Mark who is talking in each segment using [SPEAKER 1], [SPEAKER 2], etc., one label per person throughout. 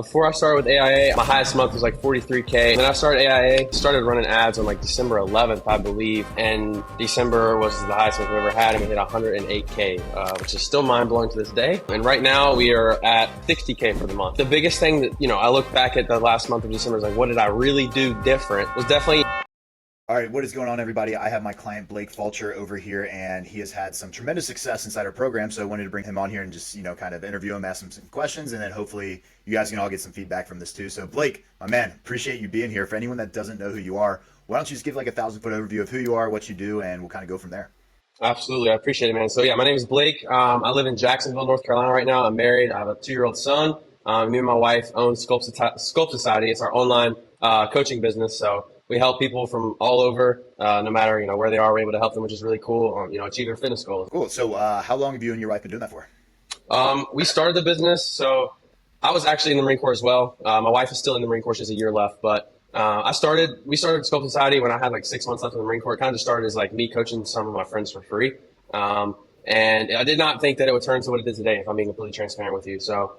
[SPEAKER 1] Before I started with AIA, my highest month was like 43K. Then I started AIA, started running ads on like December 11th, I believe. And December was the highest month we've ever had, and we hit 108K, which is still mind blowing to this day. And right now we are at 60K for the month. The biggest thing that, I look back at the last month of December is like, what did I really do different? Was definitely.
[SPEAKER 2] All right, what is going on, everybody? I have my client Blake Fulcher over here, and he has had some tremendous success inside our program. So I wanted to bring him on here and just, kind of interview him, ask him some questions, and then hopefully you guys can all get some feedback from this too. So Blake, my man, appreciate you being here. For anyone that doesn't know who you are, why don't you just give like a 1,000-foot overview of who you are, what you do, and we'll kind of go from there.
[SPEAKER 1] Absolutely. I appreciate it, man. So yeah, my name is Blake. I live in Jacksonville, North Carolina right now. I'm married. I have a 2-year-old son. Me and my wife own Sculpt Society. It's our online coaching business. So we help people from all over, no matter, where they are. We're able to help them, which is really cool, achieve their fitness goals.
[SPEAKER 2] Cool. So how long have you and your wife been doing that for?
[SPEAKER 1] We started the business. So I was actually in the Marine Corps as well. My wife is still in the Marine Corps. She has a year left, but we started Sculpt Society when I had like 6 months left in the Marine Corps. It kind of just started as like me coaching some of my friends for free. And I did not think that it would turn to what it did today, if I'm being completely transparent with you. So,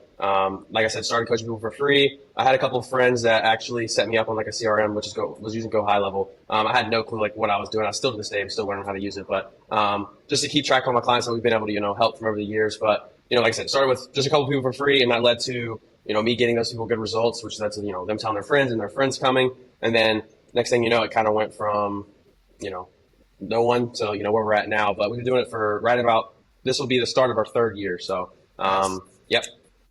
[SPEAKER 1] like I said, started coaching people for free. I had a couple of friends that actually set me up on like a CRM, which was using Go High Level. I had no clue like what I was doing. I still to this day, I'm still learning how to use it. But just to keep track of my clients that we've been able to, help from over the years. But, like I said, started with just a couple of people for free, and that led to, me getting those people good results, which led to, them telling their friends and their friends coming. And then next thing you know, it kind of went from, no one to, where we're at now. But we've been doing it for this will be the start of our 3rd year. So, yep.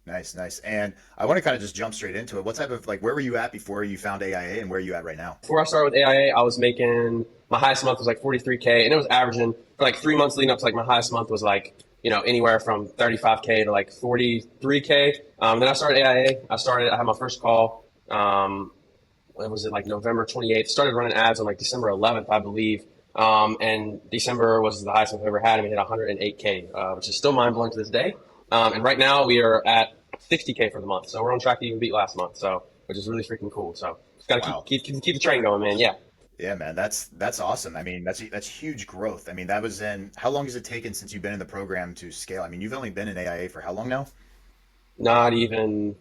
[SPEAKER 2] Nice. And I want to kind of just jump straight into it. What type of, where were you at before you found AIA, and where are you at right now?
[SPEAKER 1] Before I started with AIA, I was making, my highest month was like 43K, and it was averaging for like 3 months leading up to like my highest month was like, anywhere from 35K to like 43K. Then I started AIA. I had my first call. When was it, like November 28th? Started running ads on like December 11th, I believe. And December was the highest I've ever had, and we hit 108K, which is still mind blowing to this day. And right now we are at 60K for the month, so we're on track to even beat last month. So, which is really freaking cool. So, just gotta keep the train going, man. Yeah.
[SPEAKER 2] Yeah, man, that's awesome. I mean, that's huge growth. I mean, how long has it taken since you've been in the program to scale? I mean, you've only been in AIA for how long now?
[SPEAKER 1] Not even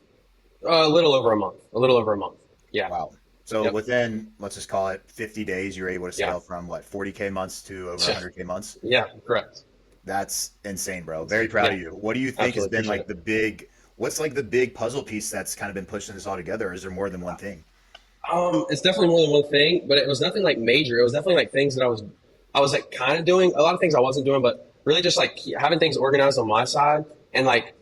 [SPEAKER 1] a little over a month. Yeah.
[SPEAKER 2] Wow. So
[SPEAKER 1] Yep.
[SPEAKER 2] within, let's just call it 50 days, you're able to scale from what, 40K months to over 100K months?
[SPEAKER 1] Yeah, correct.
[SPEAKER 2] That's insane, bro. Very proud of you. What do you think has
[SPEAKER 1] Absolutely
[SPEAKER 2] been like what's like the big puzzle piece that's kind of been pushing this all together? Or is there more than one thing?
[SPEAKER 1] It's definitely more than one thing, but it was nothing like major. It was definitely like things that I was like kind of doing. A lot of things I wasn't doing, but really just like having things organized on my side. And like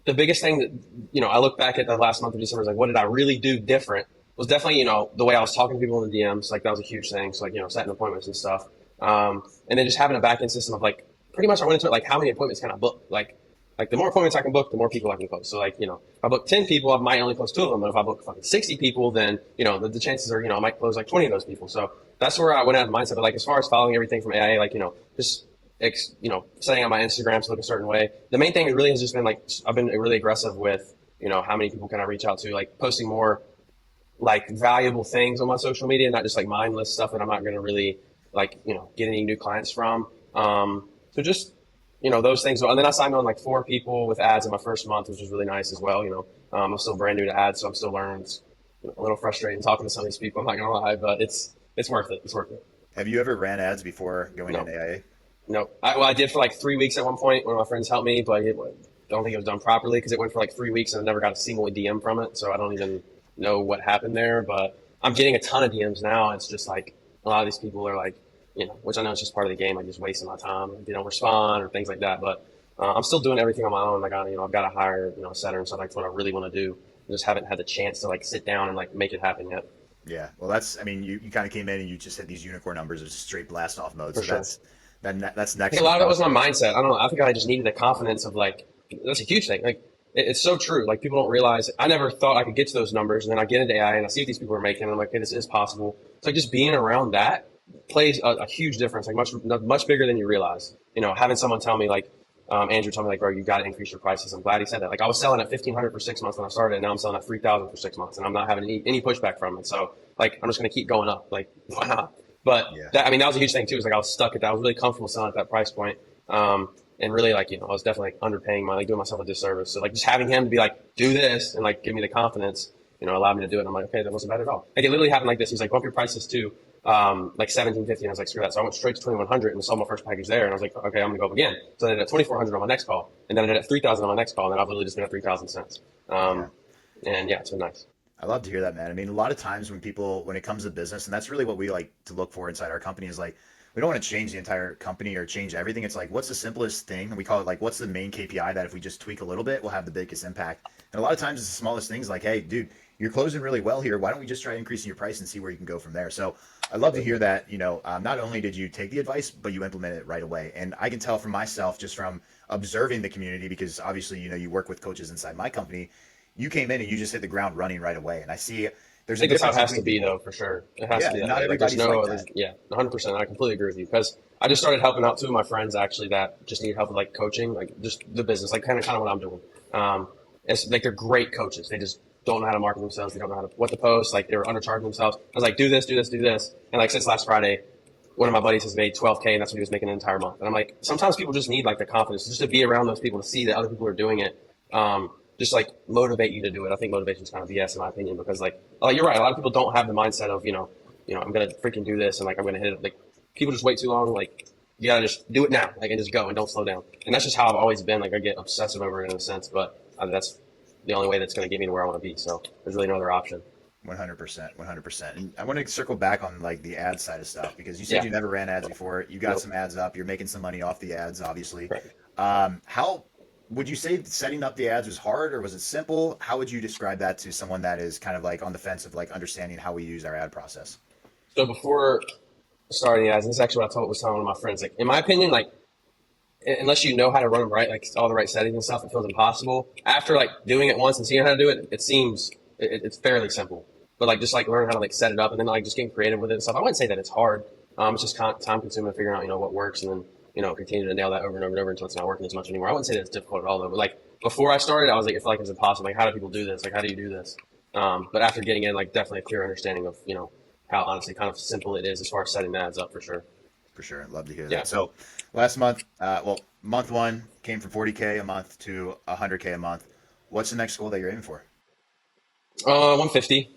[SPEAKER 1] the biggest thing that, I look back at the last month of December is like, what did I really do different? Was definitely, the way I was talking to people in the DMs, like that was a huge thing. So like, setting appointments and stuff. And then just having a back end system of like, pretty much I went into it like, how many appointments can I book? Like the more appointments I can book, the more people I can close. So like, if I book 10 people, I might only close 2 of them. But if I book fucking 60 people, then, the chances are, I might close like 20 of those people. So that's where I went out of mindset. But like, as far as following everything from AIA, like, just, setting up my Instagram to look a certain way. The main thing really has just been like, I've been really aggressive with, how many people can I reach out to, like posting more like valuable things on my social media, not just like mindless stuff that I'm not going to really like, get any new clients from. So just, those things. And then I signed on like 4 people with ads in my first month, which was really nice as well. I'm still brand new to ads, so I'm still learning. It's a little frustrating talking to some of these people, I'm not going to lie, but it's worth it. It's worth it.
[SPEAKER 2] Have you ever ran ads before going into AIA?
[SPEAKER 1] No. I did for like 3 weeks at one point. One of my friends helped me, but I don't think it was done properly because it went for like 3 weeks and I never got a single DM from it. So I don't even know what happened there, but I'm getting a ton of DMs now. It's just like a lot of these people are like, which I know is just part of the game. I'm just wasting my time. They don't respond or things like that. But I'm still doing everything on my own. Like I've got to hire, a setter and stuff. That's what I really want to do. I just haven't had the chance to like sit down and like make it happen yet.
[SPEAKER 2] Yeah. Well, you kind of came in and you just hit these unicorn numbers of straight blast off mode.
[SPEAKER 1] For
[SPEAKER 2] So
[SPEAKER 1] sure.
[SPEAKER 2] that's next.
[SPEAKER 1] I think a lot of it was my mindset. I don't know. I think I just needed the confidence of like, that's a huge thing. Like it's so true. Like people don't realize I never thought I could get to those numbers. And then I get into AI and I see what these people are making. And I'm like, okay, this is possible. So like just being around that plays a huge difference, like much bigger than you realize. Having someone tell me like, Andrew told me like, bro, you got to increase your prices. I'm glad he said that. Like I was selling at 1,500 for 6 months when I started, and now I'm selling at 3,000 for 6 months, and I'm not having any pushback from it. So like, I'm just going to keep going up. Like, why not? But that was a huge thing too. Is like I was stuck at that. I was really comfortable selling at that price point. And really, like, I was definitely like underpaying like doing myself a disservice. So like just having him to be like, do this and like give me the confidence, allowed me to do it. And I'm like, okay, that wasn't bad at all. Like it literally happened like this. He's like, bump your prices to like 1750, and I was like, screw that. So I went straight to 2100 and sold my first package there. And I was like, okay, I'm gonna go up again. So I did it at 2400 on my next call, and then I did it at 3000 on my next call, and then I've literally just been at 3000 cents.
[SPEAKER 2] Yeah.
[SPEAKER 1] And yeah, it's been nice.
[SPEAKER 2] I love to hear that, man. I mean, a lot of times when it comes to business, and that's really what we like to look for inside our company is like, we don't want to change the entire company or change everything. It's like, what's the simplest thing? And we call it like, what's the main KPI that if we just tweak a little bit, will have the biggest impact. And a lot of times it's the smallest things like, hey, dude, you're closing really well here. Why don't we just try increasing your price and see where you can go from there? So I love to hear that, not only did you take the advice, but you implemented it right away. And I can tell from myself, just from observing the community, because obviously, you work with coaches inside my company, you came in and you just hit the ground running right away. And I see
[SPEAKER 1] I
[SPEAKER 2] there's a
[SPEAKER 1] think that's how it
[SPEAKER 2] difference
[SPEAKER 1] has to
[SPEAKER 2] between
[SPEAKER 1] be,
[SPEAKER 2] people.
[SPEAKER 1] though, for sure. It has to
[SPEAKER 2] Yeah,
[SPEAKER 1] be that
[SPEAKER 2] not
[SPEAKER 1] way. Like, there's
[SPEAKER 2] everybody's
[SPEAKER 1] no
[SPEAKER 2] like
[SPEAKER 1] other,
[SPEAKER 2] that.
[SPEAKER 1] yeah, 100%. I completely agree with you because I just started helping out two of my friends actually that just need help with like coaching, like just the business, like kind of what I'm doing. It's like they're great coaches. They just don't know how to market themselves. They don't know what to post. Like they were undercharging themselves. I was like, do this, do this, do this. And like since last Friday, one of my buddies has made 12K, and that's what he was making an entire month. And I'm like, sometimes people just need like the confidence just to be around those people to see that other people are doing it. Just like motivate you to do it. I think motivation is kind of BS in my opinion because like you're right. A lot of people don't have the mindset of I'm gonna freaking do this and like I'm gonna hit it. Like people just wait too long. Like you gotta just do it now, like and just go and don't slow down. And that's just how I've always been. Like I get obsessive over it in a sense, but that's the only way that's gonna get me to where I want to be. So there's really no other option.
[SPEAKER 2] 100%, 100%. And I want to circle back on like the ad side of stuff because you said
[SPEAKER 1] Yeah.
[SPEAKER 2] you never ran ads before. You got
[SPEAKER 1] Nope.
[SPEAKER 2] some ads up. You're making some money off the ads, obviously.
[SPEAKER 1] Right.
[SPEAKER 2] How would you say setting up the ads was hard or was it simple? How would you describe that to someone that is kind of like on the fence of like understanding how we use our ad process?
[SPEAKER 1] So before starting ads, this is actually what was telling one of my friends. Like in my opinion, like unless you know how to run them right, like all the right settings and stuff, it feels impossible. After like doing it once and seeing how to do it, it seems it's fairly simple. But like just like learning how to like set it up and then like just getting creative with it and stuff. I wouldn't say that it's hard. It's just time consuming figuring out what works and then continue to nail that over and over and over until it's not working as much anymore. I wouldn't say that it's difficult at all though. But like before I started, I was like, I feel like it's impossible. Like how do people do this? Like how do you do this? But after getting in, like definitely a clear understanding of how honestly kind of simple it is as far as setting the ads up for sure.
[SPEAKER 2] For sure. Love to hear
[SPEAKER 1] Yeah.
[SPEAKER 2] that. So last month, month one came from 40K a month to 100K a month. What's the next goal that you're aiming for?
[SPEAKER 1] 150.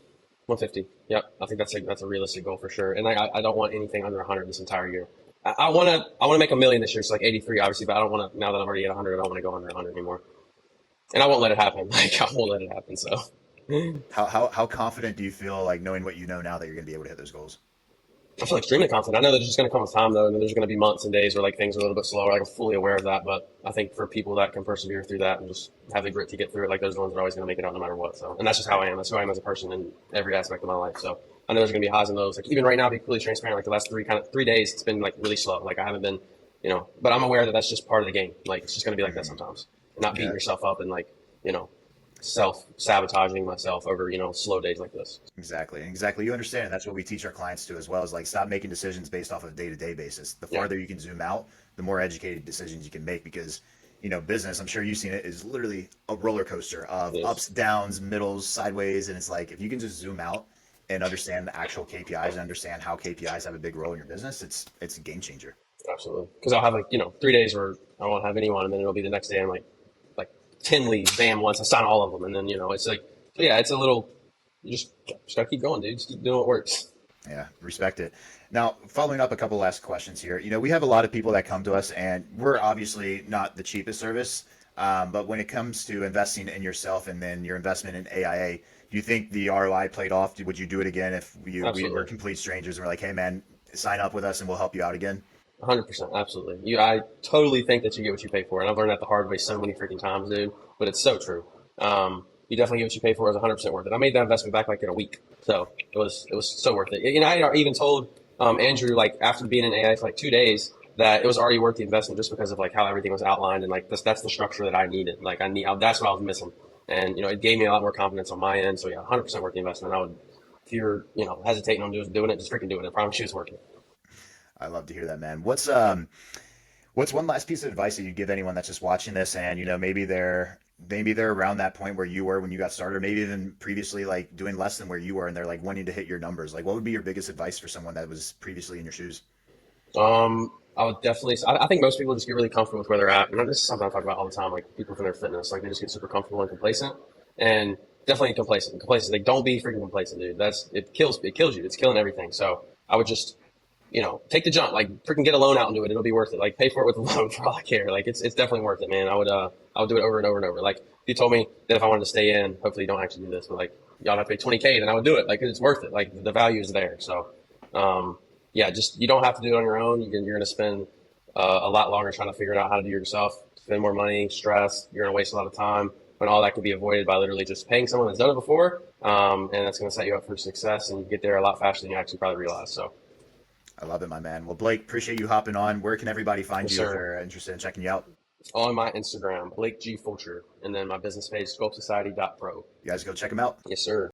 [SPEAKER 1] 150. Yep. I think that's a realistic goal for sure. And I don't want anything under 100 this entire year. I want to make a million this year. So like 83, obviously, but I don't want to, now that I'm already at 100, I don't want to go under 100 anymore. And I won't let it happen. Like I won't let it happen. So
[SPEAKER 2] How confident do you feel like knowing what you know now that you're going to be able to hit those goals?
[SPEAKER 1] I feel extremely confident. I know that it's just going to come with time though. And there's going to be months and days where like things are a little bit slower. Like I'm fully aware of that. But I think for people that can persevere through that and just have the grit to get through it, like those are the ones that are always going to make it out no matter what. So, and that's just how I am. That's who I am as a person in every aspect of my life. So I know there's going to be highs and lows. Like even right now, to be completely transparent, like the last 3 days, it's been like really slow. Like I haven't been, but I'm aware that that's just part of the game. Like it's just going to be like that sometimes. And not beating
[SPEAKER 2] Yeah,
[SPEAKER 1] yourself up and like, self sabotaging myself over, slow days like this.
[SPEAKER 2] exactly. Exactly. You understand. That's what we teach our clients to as well is like stop making decisions based off of day-to-day basis. The
[SPEAKER 1] Yeah.
[SPEAKER 2] farther you can zoom out, the more educated decisions you can make because, business, I'm sure you've seen it, is literally a roller coaster of
[SPEAKER 1] It is.
[SPEAKER 2] ups, downs, middles, sideways. And it's like if you can just zoom out and understand the actual KPIs and understand how KPIs have a big role in your business, it's a game changer.
[SPEAKER 1] Absolutely. Because I'll have like, 3 days where I won't have anyone and then it'll be the next day I'm like 10 leads, bam, once I sign all of them. And then, it's like, so yeah, it's a little, you just gotta keep going, dude. Just keep doing what works.
[SPEAKER 2] Yeah, respect it. Now, following up a couple last questions here. We have a lot of people that come to us, and we're obviously not the cheapest service. But when it comes to investing in yourself and then your investment in AIA, do you think the ROI played off? Would you do it again if we were
[SPEAKER 1] Absolutely.
[SPEAKER 2] complete strangers and we're like, hey, man, sign up with us and we'll help you out again?
[SPEAKER 1] 100%. Absolutely. I totally think that you get what you pay for. And I've learned that the hard way so many freaking times, dude. But it's so true. You definitely get what you pay for. It was 100% worth it. I made that investment back like in a week. So it was so worth it. I even told Andrew, like after being in AI for like 2 days, that it was already worth the investment just because of like how everything was outlined and like that's the structure that I needed. Like that's what I was missing. And, it gave me a lot more confidence on my end. So yeah, 100% worth the investment. I would, if you're, hesitating on doing it, just freaking do it. I promise you it's worth it.
[SPEAKER 2] I love to hear that, man. What's one last piece of advice that you'd give anyone that's just watching this and maybe they're around that point where you were when you got started, or maybe even previously like doing less than where you were and they're like wanting to hit your numbers. Like what would be your biggest advice for someone that was previously in your shoes?
[SPEAKER 1] I would definitely. I think most people just get really comfortable with where they're at, and this is something I talk about all the time. Like people from their fitness, like they just get super comfortable and complacent, and definitely complacent. Complacent. Like don't be freaking complacent, dude. It kills. It kills you. It's killing everything. So I would just, take the jump. Like freaking get a loan out and do it. It'll be worth it. Like pay for it with a loan for all I care. Like it's definitely worth it, man. I would do it over and over and over. Like if you told me that if I wanted to stay in, hopefully you don't actually do this, but like y'all have to pay 20K, then I would do it. Like it's worth it. Like the value is there. So. Yeah, just you don't have to do it on your own. You're going to spend a lot longer trying to figure out how to do it yourself, spend more money, stress. You're going to waste a lot of time when all that could be avoided by literally just paying someone that's done it before. And that's going to set you up for success, and you get there a lot faster than you actually probably realize. So,
[SPEAKER 2] I love it, my man. Well, Blake, appreciate you hopping on. Where can everybody find
[SPEAKER 1] yes,
[SPEAKER 2] you if
[SPEAKER 1] sir.
[SPEAKER 2] they're interested in checking you out?
[SPEAKER 1] On my Instagram, Blake G. Fulcher, and then my business page, sculptsociety.pro.
[SPEAKER 2] You guys go check them out.
[SPEAKER 1] Yes, sir.